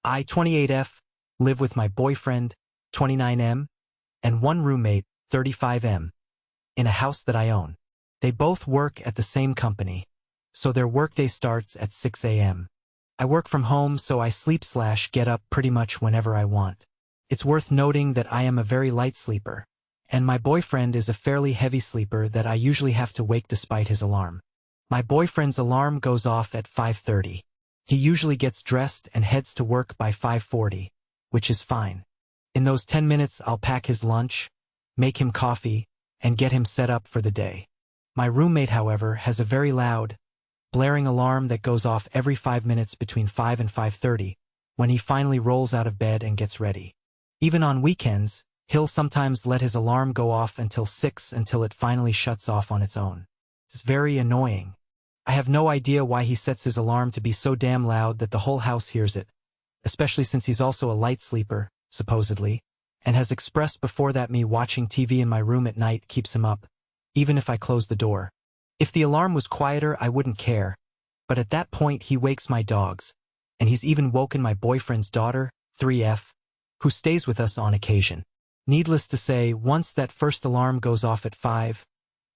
I, 28F, live with my boyfriend, 29M, and one roommate, 35M, in a house that I own. They both work at the same company, so their workday starts at 6 a.m. I work from home, so I sleep/get up pretty much whenever I want. It's worth noting that I am a very light sleeper, and my boyfriend is a fairly heavy sleeper that I usually have to wake despite his alarm. My boyfriend's alarm goes off at 5:30. He usually gets dressed and heads to work by 5:40, which is fine. In those 10 minutes I'll pack his lunch, make him coffee, and get him set up for the day. My roommate, however, has a very loud, blaring alarm that goes off every 5 minutes between 5 and 5:30, when he finally rolls out of bed and gets ready. Even on weekends, he'll sometimes let his alarm go off until 6 until it finally shuts off on its own. It's very annoying. I have no idea why he sets his alarm to be so damn loud that the whole house hears it, especially since he's also a light sleeper, supposedly, and has expressed before that me watching TV in my room at night keeps him up, even if I close the door. If the alarm was quieter, I wouldn't care, but at that point he wakes my dogs, and he's even woken my boyfriend's daughter, 3F, who stays with us on occasion. Needless to say, once that first alarm goes off at 5,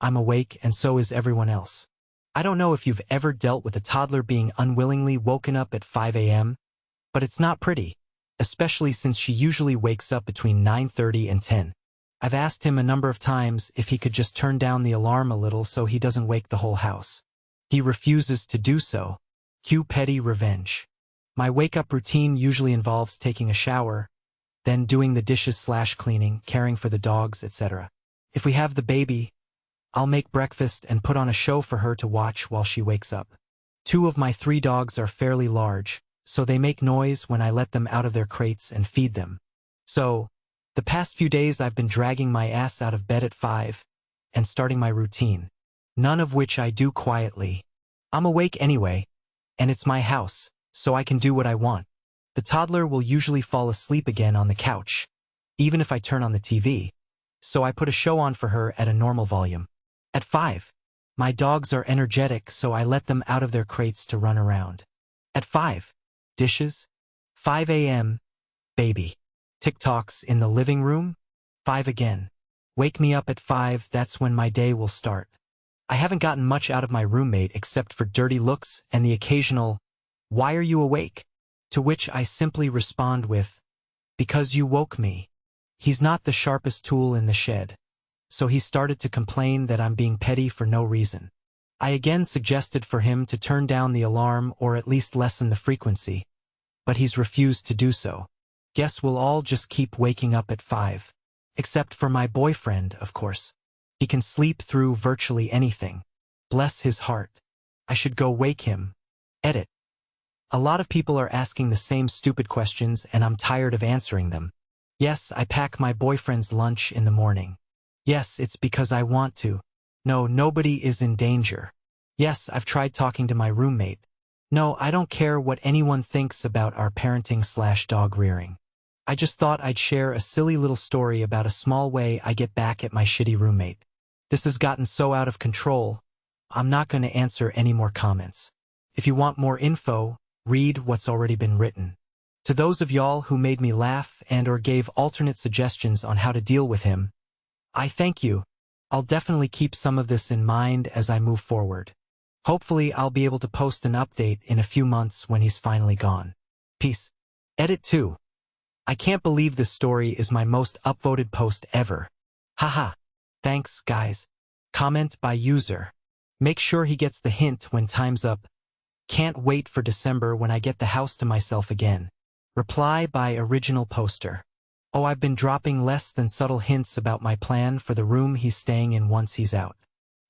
I'm awake, and so is everyone else. I don't know if you've ever dealt with a toddler being unwillingly woken up at 5 a.m., but it's not pretty, especially since she usually wakes up between 9:30 and 10. I've asked him a number of times if he could just turn down the alarm a little so he doesn't wake the whole house. He refuses to do so. Cue petty revenge. My wake-up routine usually involves taking a shower, then doing the dishes/cleaning, caring for the dogs, etc. If we have the baby, I'll make breakfast and put on a show for her to watch while she wakes up. 2 of my 3 dogs are fairly large, so they make noise when I let them out of their crates and feed them. So, the past few days I've been dragging my ass out of bed at 5 and starting my routine, none of which I do quietly. I'm awake anyway, and it's my house, so I can do what I want. The toddler will usually fall asleep again on the couch, even if I turn on the TV, so I put a show on for her at a normal volume. At 5, my dogs are energetic, so I let them out of their crates to run around. At 5, dishes. 5 a.m., baby. TikToks in the living room. 5 again. Wake me up at 5, that's when my day will start. I haven't gotten much out of my roommate except for dirty looks and the occasional, "Why are you awake?" To which I simply respond with, "Because you woke me." He's not the sharpest tool in the shed, so he started to complain that I'm being petty for no reason. I again suggested for him to turn down the alarm or at least lessen the frequency, but he's refused to do so. Guess we'll all just keep waking up at 5. Except for my boyfriend, of course. He can sleep through virtually anything. Bless his heart. I should go wake him. Edit. A lot of people are asking the same stupid questions and I'm tired of answering them. Yes, I pack my boyfriend's lunch in the morning. Yes, it's because I want to. No, nobody is in danger. Yes, I've tried talking to my roommate. No, I don't care what anyone thinks about our parenting/dog rearing. I just thought I'd share a silly little story about a small way I get back at my shitty roommate. This has gotten so out of control, I'm not going to answer any more comments. If you want more info, read what's already been written. To those of y'all who made me laugh and/or gave alternate suggestions on how to deal with him, I thank you. I'll definitely keep some of this in mind as I move forward. Hopefully I'll be able to post an update in a few months when he's finally gone. Peace. Edit 2. I can't believe this story is my most upvoted post ever. Haha. Thanks, guys. Comment by user. Make sure he gets the hint when time's up. Can't wait for December when I get the house to myself again. Reply by original poster. Oh, I've been dropping less than subtle hints about my plan for the room he's staying in once he's out.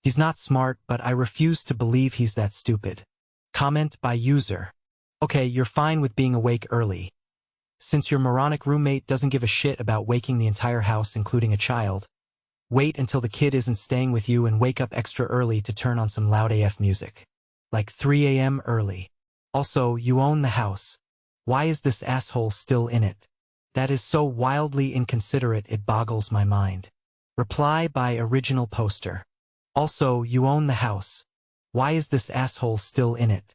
He's not smart, but I refuse to believe he's that stupid. Comment by user. Okay, you're fine with being awake early. Since your moronic roommate doesn't give a shit about waking the entire house including a child, wait until the kid isn't staying with you and wake up extra early to turn on some loud AF music. Like 3 a.m. early. Also, you own the house. Why is this asshole still in it? That is so wildly inconsiderate it boggles my mind. Reply by original poster. Also, you own the house. Why is this asshole still in it?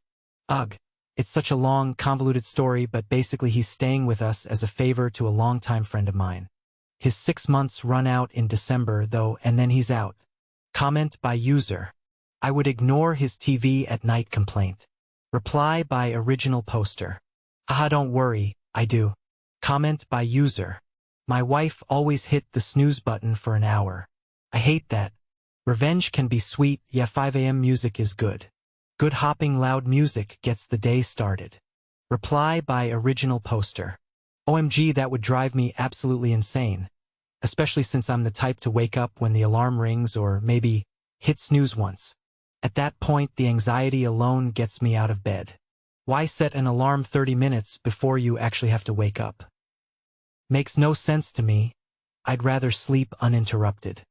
Ugh. It's such a long, convoluted story, but basically he's staying with us as a favor to a longtime friend of mine. His 6 months run out in December, though, and then he's out. Comment by user. I would ignore his TV at night complaint. Reply by original poster. Haha, don't worry, I do. Comment by user. My wife always hit the snooze button for an hour. I hate that. Revenge can be sweet, yeah, 5 a.m. music is good. Good hopping loud music gets the day started. Reply by original poster. OMG, that would drive me absolutely insane. Especially since I'm the type to wake up when the alarm rings or maybe hit snooze once. At that point, the anxiety alone gets me out of bed. Why set an alarm 30 minutes before you actually have to wake up? Makes no sense to me. I'd rather sleep uninterrupted.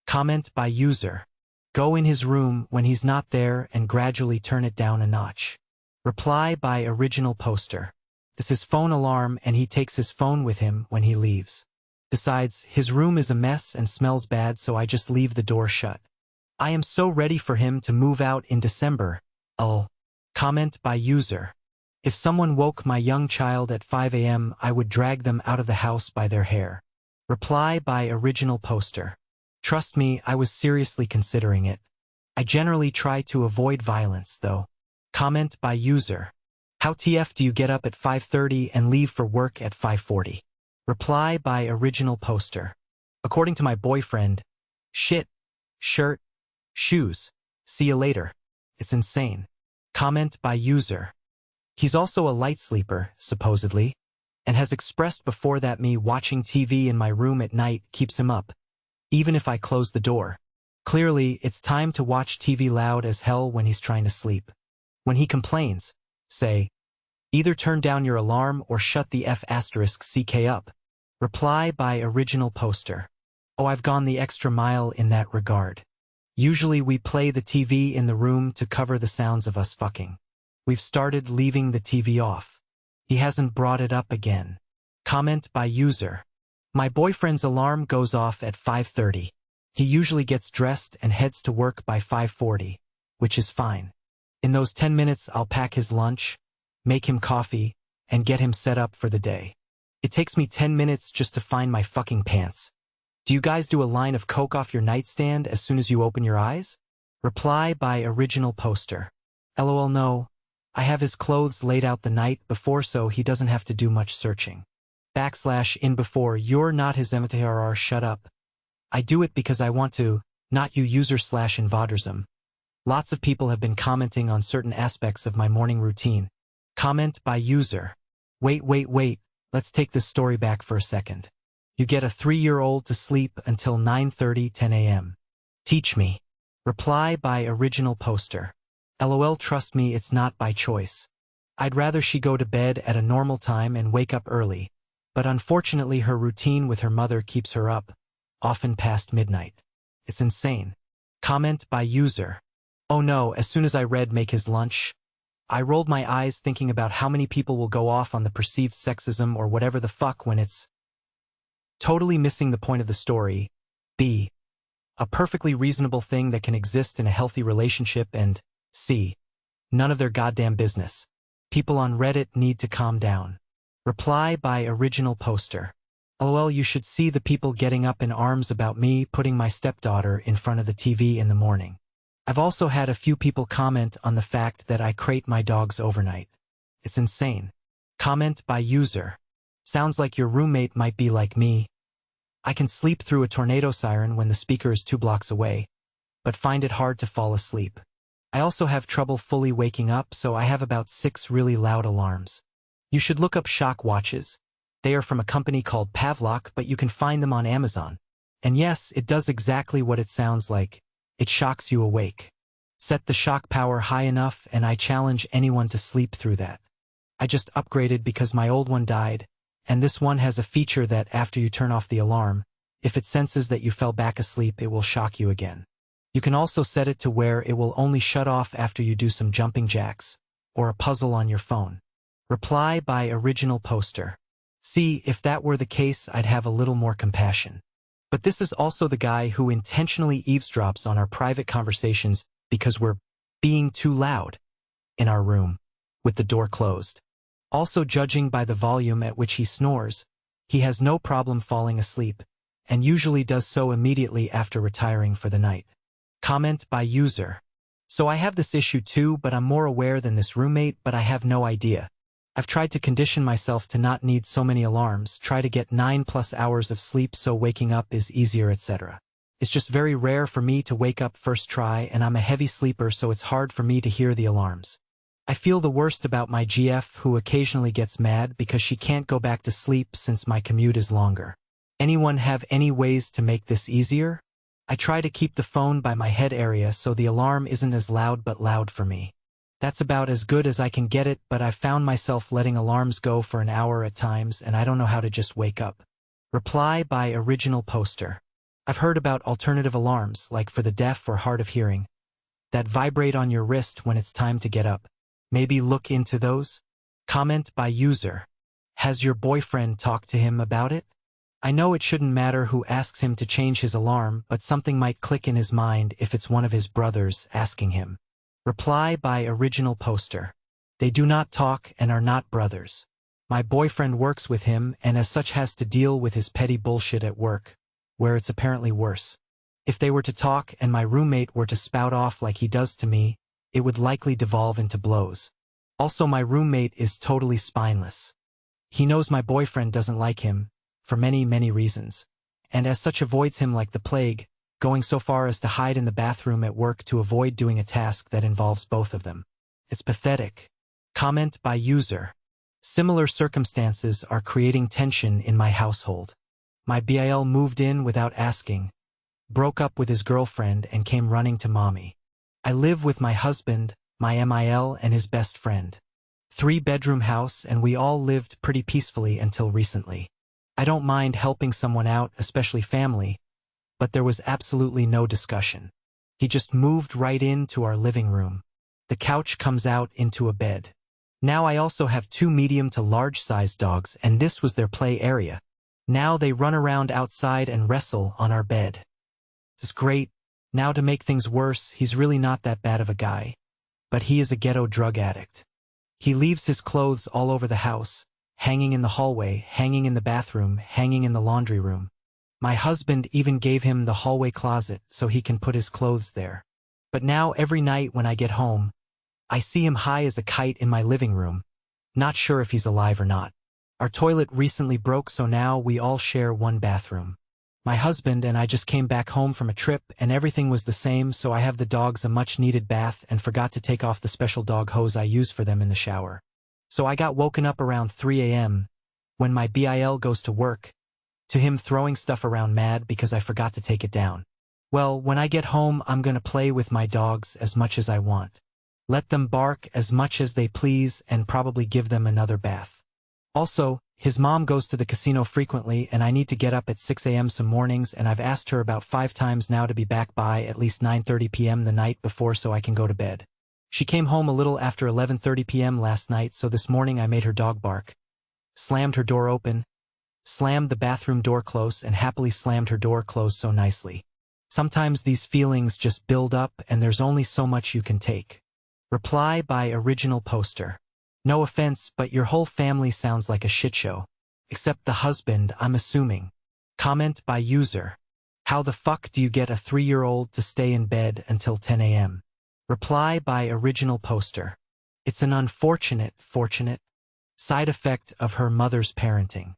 Comment by user. Go in his room when he's not there and gradually turn it down a notch. Reply by original poster. This is phone alarm and he takes his phone with him when he leaves. Besides, his room is a mess and smells bad, so I just leave the door shut. I am so ready for him to move out in December. Comment by user. If someone woke my young child at 5 a.m., I would drag them out of the house by their hair. Reply by original poster. Trust me, I was seriously considering it. I generally try to avoid violence, though. Comment by user. How TF do you get up at 5:30 and leave for work at 5:40? Reply by original poster. According to my boyfriend, shit, shirt, shoes, see you later. It's insane. Comment by user. He's also a light sleeper, supposedly, and has expressed before that me watching TV in my room at night keeps him up, even if I close the door. Clearly, it's time to watch TV loud as hell when he's trying to sleep. When he complains, say, either turn down your alarm or shut the F***ck up. Reply by original poster. Oh, I've gone the extra mile in that regard. Usually we play the TV in the room to cover the sounds of us fucking. We've started leaving the TV off. He hasn't brought it up again. Comment by user. My boyfriend's alarm goes off at 5:30. He usually gets dressed and heads to work by 5:40, which is fine. In those 10 minutes, I'll pack his lunch, make him coffee, and get him set up for the day. It takes me 10 minutes just to find my fucking pants. Do you guys do a line of coke off your nightstand as soon as you open your eyes? Reply by original poster. LOL, no. I have his clothes laid out the night before so he doesn't have to do much searching. /in before you're not his MTRR, shut up. I do it because I want to, not you user/invadersm. Lots of people have been commenting on certain aspects of my morning routine. Comment by user. Wait, let's take this story back for a second. You get a 3-year-old to sleep until 9:30, 10 a.m. Teach me. Reply by original poster. LOL, trust me, it's not by choice. I'd rather she go to bed at a normal time and wake up early, but unfortunately her routine with her mother keeps her up, often past midnight. It's insane. Comment by user. Oh no, as soon as I read make his lunch, I rolled my eyes thinking about how many people will go off on the perceived sexism or whatever the fuck when it's totally missing the point of the story. B. A perfectly reasonable thing that can exist in a healthy relationship, and C. None of their goddamn business. People on Reddit need to calm down. Reply by original poster. LOL, you should see the people getting up in arms about me putting my stepdaughter in front of the TV in the morning. I've also had a few people comment on the fact that I crate my dogs overnight. It's insane. Comment by user. Sounds like your roommate might be like me. I can sleep through a tornado siren when the speaker is 2 blocks away, but find it hard to fall asleep. I also have trouble fully waking up, so I have about 6 really loud alarms. You should look up shock watches. They are from a company called Pavlok, but you can find them on Amazon. And yes, it does exactly what it sounds like. It shocks you awake. Set the shock power high enough and I challenge anyone to sleep through that. I just upgraded because my old one died, and this one has a feature that after you turn off the alarm, if it senses that you fell back asleep, it will shock you again. You can also set it to where it will only shut off after you do some jumping jacks, or a puzzle on your phone. Reply by original poster. See, if that were the case, I'd have a little more compassion. But this is also the guy who intentionally eavesdrops on our private conversations because we're being too loud in our room. with the door closed. Also, judging by the volume at which he snores, he has no problem falling asleep, and usually does so immediately after retiring for the night. Comment by user. So I have this issue too, but I'm more aware than this roommate, but I have no idea. I've tried to condition myself to not need so many alarms, try to get 9+ hours of sleep so waking up is easier, etc. It's just very rare for me to wake up first try, and I'm a heavy sleeper, so it's hard for me to hear the alarms. I feel the worst about my GF, who occasionally gets mad because she can't go back to sleep since my commute is longer. Anyone have any ways to make this easier? I try to keep the phone by my head area so the alarm isn't as loud but loud for me. That's about as good as I can get it, but I've found myself letting alarms go for an hour at times, and I don't know how to just wake up. Reply by original poster. I've heard about alternative alarms, like for the deaf or hard of hearing, that vibrate on your wrist when it's time to get up. Maybe look into those? Comment by user. Has your boyfriend talked to him about it? I know it shouldn't matter who asks him to change his alarm, but something might click in his mind if it's one of his brothers asking him. Reply by original poster. They do not talk and are not brothers. My boyfriend works with him and as such has to deal with his petty bullshit at work, where it's apparently worse. If they were to talk and my roommate were to spout off like he does to me, it would likely devolve into blows. Also, my roommate is totally spineless. He knows my boyfriend doesn't like him, for many, many reasons, and as such avoids him like the plague, going so far as to hide in the bathroom at work to avoid doing a task that involves both of them. It's pathetic. Comment by user. Similar circumstances are creating tension in my household. My BIL moved in without asking, broke up with his girlfriend and came running to mommy. I live with my husband, my MIL, and his best friend. 3-bedroom house, and we all lived pretty peacefully until recently. I don't mind helping someone out, especially family, but there was absolutely no discussion. He just moved right into our living room. The couch comes out into a bed. Now I also have 2 medium to large-sized dogs, and this was their play area. Now they run around outside and wrestle on our bed. It's great. Now to make things worse, he's really not that bad of a guy, but he is a ghetto drug addict. He leaves his clothes all over the house, hanging in the hallway, hanging in the bathroom, hanging in the laundry room. My husband even gave him the hallway closet so he can put his clothes there. But now every night when I get home, I see him high as a kite in my living room. Not sure if he's alive or not. Our toilet recently broke, so now we all share one bathroom. My husband and I just came back home from a trip and everything was the same, so I have the dogs a much-needed bath and forgot to take off the special dog hose I use for them in the shower. So I got woken up around 3 a.m. when my BIL goes to work, to him throwing stuff around mad because I forgot to take it down. Well, when I get home, I'm gonna play with my dogs as much as I want. Let them bark as much as they please and probably give them another bath. Also, his mom goes to the casino frequently and I need to get up at 6 a.m. some mornings, and I've asked her about 5 times now to be back by at least 9:30 p.m. the night before so I can go to bed. She came home a little after 11:30 p.m. last night, so this morning I made her dog bark, slammed her door open, slammed the bathroom door close, and happily slammed her door closed so nicely. Sometimes these feelings just build up and there's only so much you can take. Reply by original poster. No offense, but your whole family sounds like a shit show. Except the husband, I'm assuming. Comment by user. How the fuck do you get a 3-year-old to stay in bed until 10 a.m.? Reply by original poster. It's an unfortunate side effect of her mother's parenting.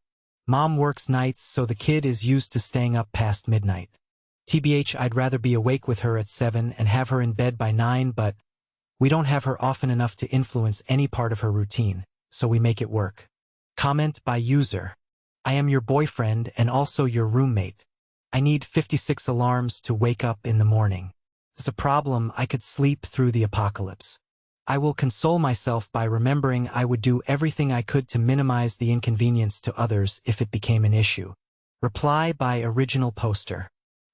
Mom works nights, so the kid is used to staying up past midnight. TBH, I'd rather be awake with her at 7 and have her in bed by 9, but we don't have her often enough to influence any part of her routine, so we make it work. Comment by user. I am your boyfriend and also your roommate. I need 56 alarms to wake up in the morning. It's a problem. I could sleep through the apocalypse. I will console myself by remembering I would do everything I could to minimize the inconvenience to others if it became an issue. Reply by original poster.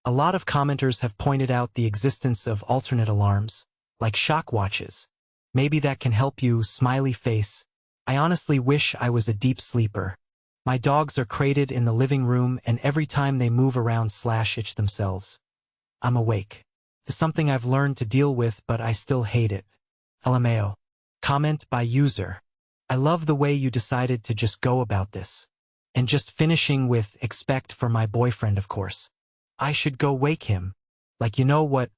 A lot of commenters have pointed out the existence of alternate alarms, like shock watches. Maybe that can help you, smiley face. I honestly wish I was a deep sleeper. My dogs are crated in the living room and every time they move around/itch themselves, I'm awake. It's something I've learned to deal with, but I still hate it. LMAO. Comment by user. I love the way you decided to just go about this. And just finishing with expect for my boyfriend, of course. I should go wake him. Like, you know what?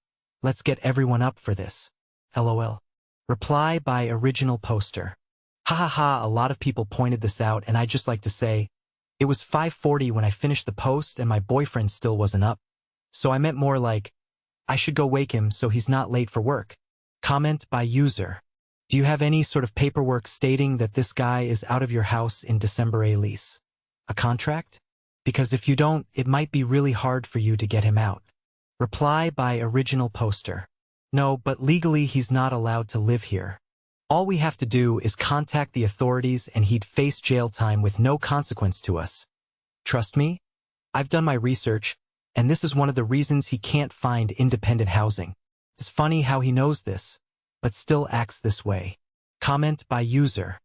Let's get everyone up for this. LOL. Reply by original poster. Ha ha ha, a lot of people pointed this out, and I just like to say, it was 5:40 when I finished the post and my boyfriend still wasn't up. So I meant more like, I should go wake him so he's not late for work. Comment by user. Do you have any sort of paperwork stating that this guy is out of your house in December a lease? A contract? Because if you don't, it might be really hard for you to get him out. Reply by original poster. No, but legally he's not allowed to live here. All we have to do is contact the authorities and he'd face jail time with no consequence to us. Trust me? I've done my research, and this is one of the reasons he can't find independent housing. It's funny how he knows this, but still acts this way. Comment by user.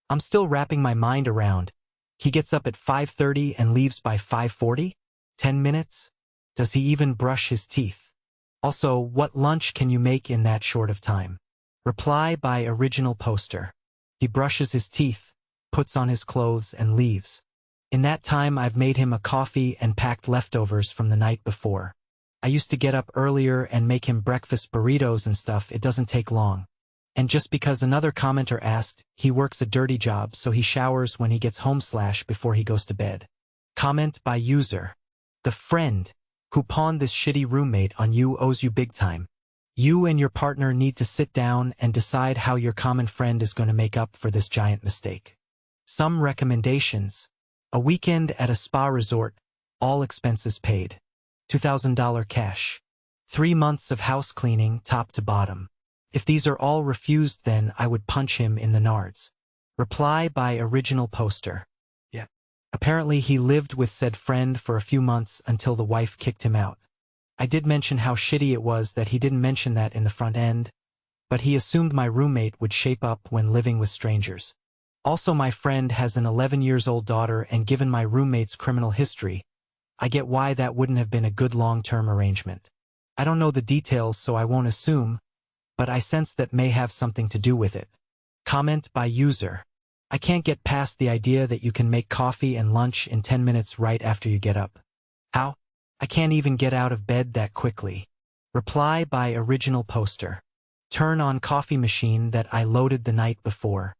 I'm still wrapping my mind around. He gets up at 5:30 and leaves by 5:40? 10 minutes? Does he even brush his teeth? Also, what lunch can you make in that short of time? Reply by original poster. He brushes his teeth, puts on his clothes, and leaves. In that time, I've made him a coffee and packed leftovers from the night before. I used to get up earlier and make him breakfast burritos and stuff. It doesn't take long. And just because another commenter asked, he works a dirty job, so he showers when he gets home / before he goes to bed. Comment by user. The friend who pawned this shitty roommate on you owes you big time. You and your partner need to sit down and decide how your common friend is going to make up for this giant mistake. Some recommendations. A weekend at a spa resort, all expenses paid. $2,000 cash. 3 months of house cleaning top to bottom. If these are all refused, then I would punch him in the nards. Reply by original poster. Yeah. Apparently he lived with said friend for a few months until the wife kicked him out. I did mention how shitty it was that he didn't mention that in the front end, but he assumed my roommate would shape up when living with strangers. Also, my friend has an 11-year-old daughter, and given my roommate's criminal history, I get why that wouldn't have been a good long-term arrangement. I don't know the details, so I won't assume, but I sense that may have something to do with it. Comment by user. I can't get past the idea that you can make coffee and lunch in 10 minutes right after you get up. How? I can't even get out of bed that quickly. Reply by original poster. Turn on coffee machine that I loaded the night before.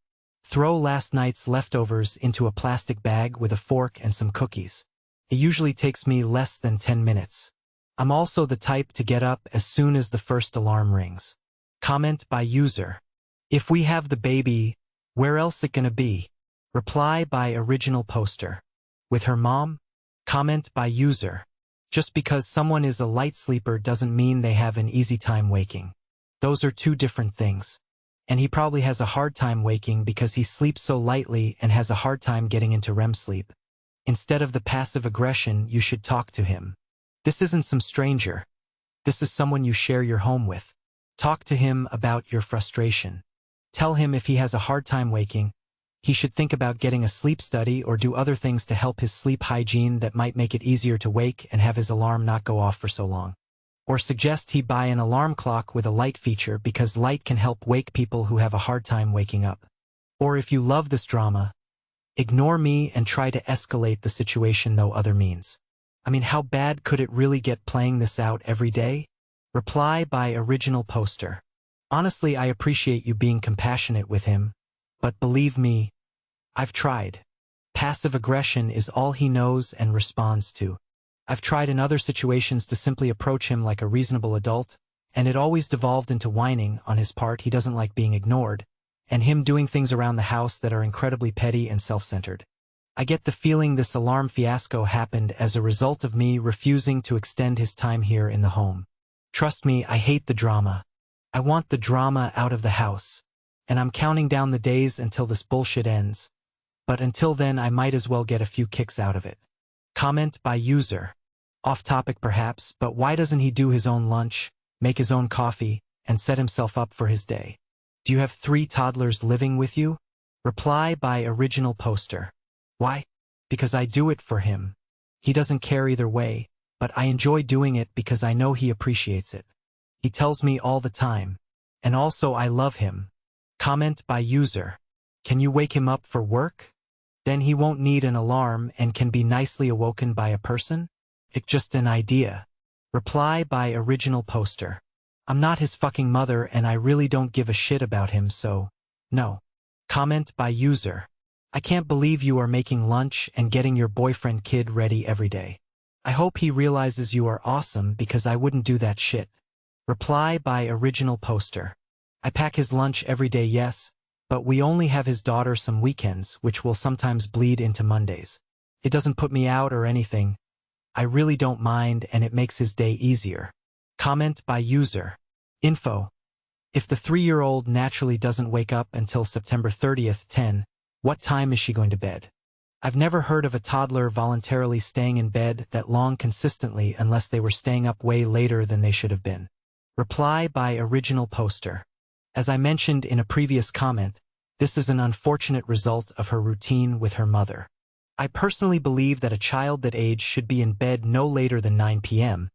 Throw last night's leftovers into a plastic bag with a fork and some cookies. It usually takes me less than 10 minutes. I'm also the type to get up as soon as the first alarm rings. Comment by user. If we have the baby, where else it gonna be? Reply by original poster. With her mom? Comment by user. Just because someone is a light sleeper doesn't mean they have an easy time waking. Those are two different things. And he probably has a hard time waking because he sleeps so lightly and has a hard time getting into REM sleep. Instead of the passive aggression, you should talk to him. This isn't some stranger. This is someone you share your home with. Talk to him about your frustration. Tell him if he has a hard time waking, he should think about getting a sleep study or do other things to help his sleep hygiene that might make it easier to wake and have his alarm not go off for so long. Or suggest he buy an alarm clock with a light feature because light can help wake people who have a hard time waking up. Or if you love this drama, ignore me and try to escalate the situation through other means. I mean, how bad could it really get playing this out every day? Reply by original poster. Honestly, I appreciate you being compassionate with him, but believe me, I've tried. Passive aggression is all he knows and responds to. I've tried in other situations to simply approach him like a reasonable adult, and it always devolved into whining on his part. He doesn't like being ignored, and him doing things around the house that are incredibly petty and self-centered. I get the feeling this alarm fiasco happened as a result of me refusing to extend his time here in the home. Trust me, I hate the drama. I want the drama out of the house. And I'm counting down the days until this bullshit ends. But until then, I might as well get a few kicks out of it. Comment by user. Off topic perhaps, but why doesn't he do his own lunch, make his own coffee, and set himself up for his day? Do you have 3 toddlers living with you? Reply by original poster. Why? Because I do it for him. He doesn't care either way, but I enjoy doing it because I know he appreciates it. He tells me all the time. And also I love him. Comment by user. Can you wake him up for work? Then he won't need an alarm and can be nicely awoken by a person? It's just an idea. Reply by original poster. I'm not his fucking mother and I really don't give a shit about him, so no. Comment by user. I can't believe you are making lunch and getting your boyfriend kid ready every day. I hope he realizes you are awesome because I wouldn't do that shit. Reply by original poster. I pack his lunch every day, yes, but we only have his daughter some weekends, which will sometimes bleed into Mondays. It doesn't put me out or anything. I really don't mind and it makes his day easier. Comment by user. Info. If the 3-year-old naturally doesn't wake up until September 30th, 10, what time is she going to bed? I've never heard of a toddler voluntarily staying in bed that long consistently unless they were staying up way later than they should have been. Reply by original poster. As I mentioned in a previous comment, this is an unfortunate result of her routine with her mother. I personally believe that a child that age should be in bed no later than 9 p.m.,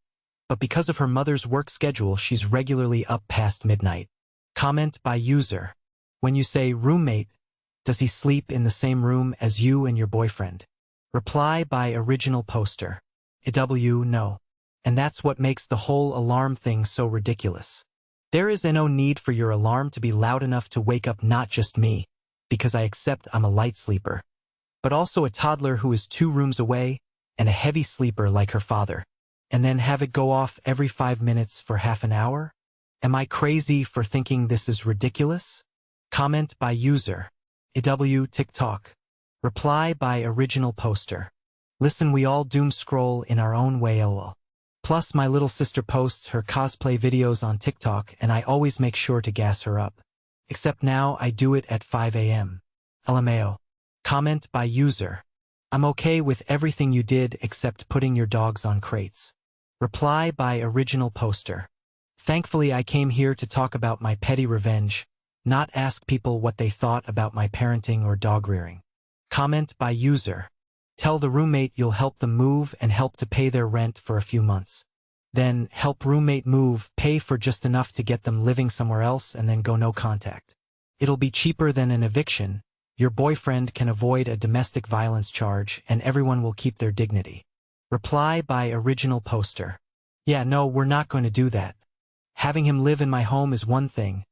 but because of her mother's work schedule, she's regularly up past midnight. Comment by user. When you say roommate, does he sleep in the same room as you and your boyfriend? Reply by original poster. No. And that's what makes the whole alarm thing so ridiculous. There is no need for your alarm to be loud enough to wake up not just me, because I accept I'm a light sleeper, but also a toddler who is 2 rooms away and a heavy sleeper like her father, and then have it go off every 5 minutes for half an hour? Am I crazy for thinking this is ridiculous? Comment by user. TikTok. Reply by original poster. Listen, we all doom scroll in our own way, lol. Plus my little sister posts her cosplay videos on TikTok and I always make sure to gas her up. Except now I do it at 5 a.m. LMAO. Comment by user. I'm okay with everything you did except putting your dogs on crates. Reply by original poster. Thankfully I came here to talk about my petty revenge, not ask people what they thought about my parenting or dog rearing. Comment by user. Tell the roommate you'll help them move and help to pay their rent for a few months. Then help roommate move, pay for just enough to get them living somewhere else and then go no contact. It'll be cheaper than an eviction. Your boyfriend can avoid a domestic violence charge and everyone will keep their dignity. Reply by original poster. Yeah, no, we're not going to do that. Having him live in my home is one thing.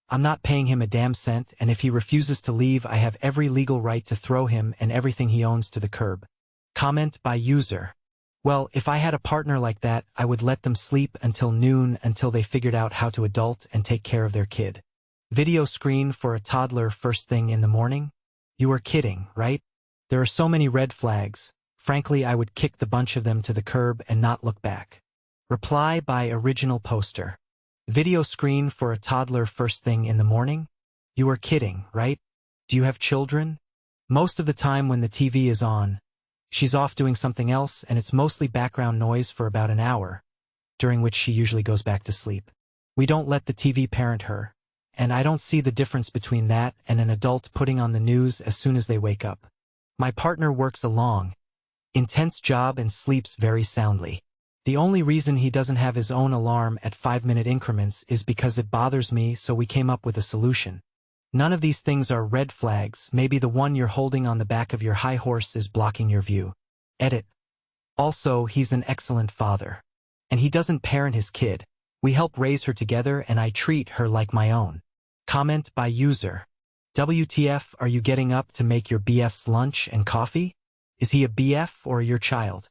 I'm not paying him a damn cent, and if he refuses to leave, I have every legal right to throw him and everything he owns to the curb. Comment by user. Well, if I had a partner like that, I would let them sleep until noon until they figured out how to adult and take care of their kid. Video screen for a toddler first thing in the morning? You are kidding, right? There are so many red flags. Frankly, I would kick the bunch of them to the curb and not look back. Reply by original poster. Video screen for a toddler first thing in the morning? You are kidding, right? Do you have children? Most of the time when the TV is on, she's off doing something else and it's mostly background noise for about an hour, during which she usually goes back to sleep. We don't let the TV parent her, and I don't see the difference between that and an adult putting on the news as soon as they wake up. My partner works a long, intense job and sleeps very soundly. The only reason he doesn't have his own alarm at 5-minute increments is because it bothers me, so we came up with a solution. None of these things are red flags. Maybe the one you're holding on the back of your high horse is blocking your view. Edit. Also, he's an excellent father. And he doesn't parent his kid. We help raise her together and I treat her like my own. Comment by user. WTF, are you getting up to make your BF's lunch and coffee? Is he a BF or your child?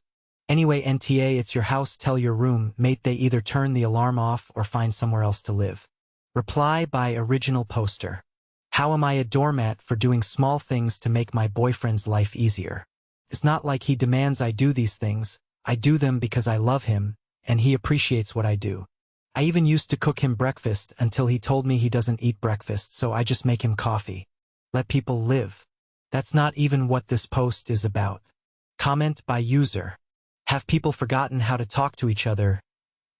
Anyway, NTA, it's your house, tell your roommate they either turn the alarm off or find somewhere else to live. Reply by original poster. How am I a doormat for doing small things to make my boyfriend's life easier? It's not like he demands I do these things. I do them because I love him, and he appreciates what I do. I even used to cook him breakfast until he told me he doesn't eat breakfast, so I just make him coffee. Let people live. That's not even what this post is about. Comment by user. Have people forgotten how to talk to each other?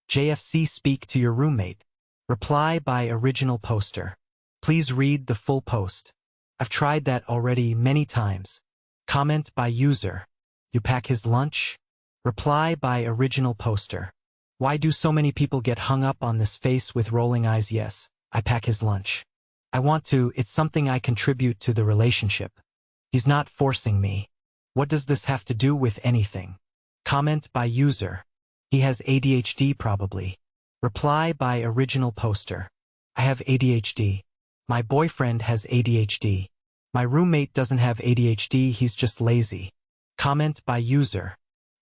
JFC, speak to your roommate. Reply by original poster. Please read the full post. I've tried that already many times. Comment by user. You pack his lunch? Reply by original poster. Why do so many people get hung up on this face with rolling eyes? Yes, I pack his lunch. I want to, it's something I contribute to the relationship. He's not forcing me. What does this have to do with anything? Comment by user. He has ADHD probably. Reply by original poster. I have ADHD. My boyfriend has ADHD. My roommate doesn't have ADHD, he's just lazy. Comment by user.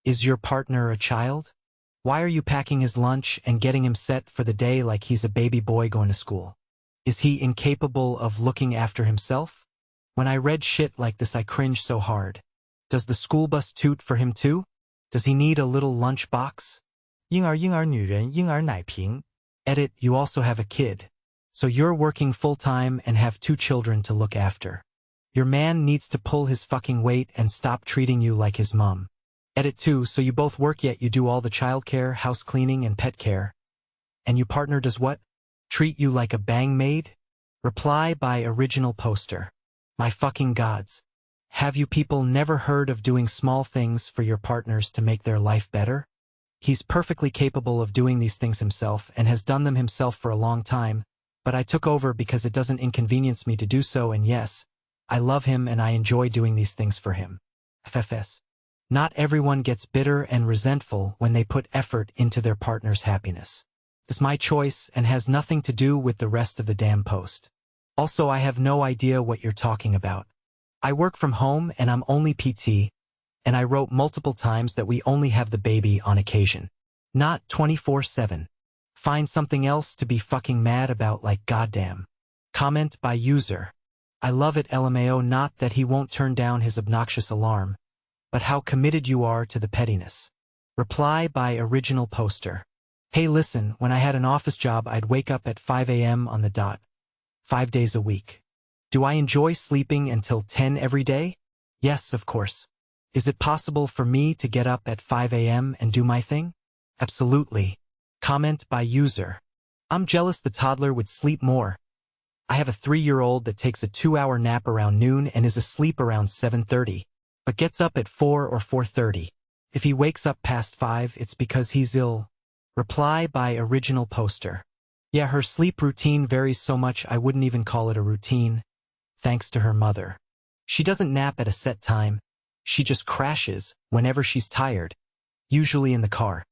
Is your partner a child? Why are you packing his lunch and getting him set for the day like he's a baby boy going to school? Is he incapable of looking after himself? When I read shit like this I cringe so hard. Does the school bus toot for him too? Does he need a little lunch box? 婴儿婴儿女人婴儿奶瓶. Edit, you also have a kid. So you're working full-time and have 2 children to look after. Your man needs to pull his fucking weight and stop treating you like his mom. Edit 2, so you both work yet you do all the childcare, house cleaning, and pet care. And your partner does what? Treat you like a bang maid? Reply by original poster. My fucking gods. Have you people never heard of doing small things for your partners to make their life better? He's perfectly capable of doing these things himself and has done them himself for a long time, but I took over because it doesn't inconvenience me to do so, and yes, I love him and I enjoy doing these things for him. FFS. Not everyone gets bitter and resentful when they put effort into their partner's happiness. It's my choice and has nothing to do with the rest of the damn post. Also, I have no idea what you're talking about. I work from home and I'm only PT, and I wrote multiple times that we only have the baby on occasion. Not 24/7. Find something else to be fucking mad about, like goddamn. Comment by user. I love it LMAO, not that he won't turn down his obnoxious alarm, but how committed you are to the pettiness. Reply by original poster. Hey listen, when I had an office job I'd wake up at 5 a.m. on the dot. 5 days a week. Do I enjoy sleeping until 10 every day? Yes, of course. Is it possible for me to get up at 5 a.m. and do my thing? Absolutely. Comment by user. I'm jealous the toddler would sleep more. I have a 3-year-old that takes a 2-hour nap around noon and is asleep around 7:30, but gets up at 4 or 4:30. If he wakes up past 5, it's because he's ill. Reply by original poster. Yeah, her sleep routine varies so much I wouldn't even call it a routine, thanks to her mother. She doesn't nap at a set time. She just crashes whenever she's tired, usually in the car.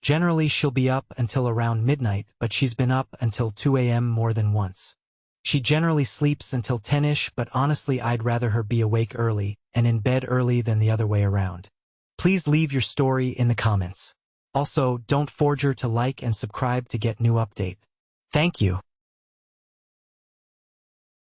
Generally she'll be up until around midnight, but she's been up until 2 a.m. more than once. She generally sleeps until 10-ish, but honestly I'd rather her be awake early and in bed early than the other way around. Please leave your story in the comments. Also, don't forget to like and subscribe to get new update. Thank you.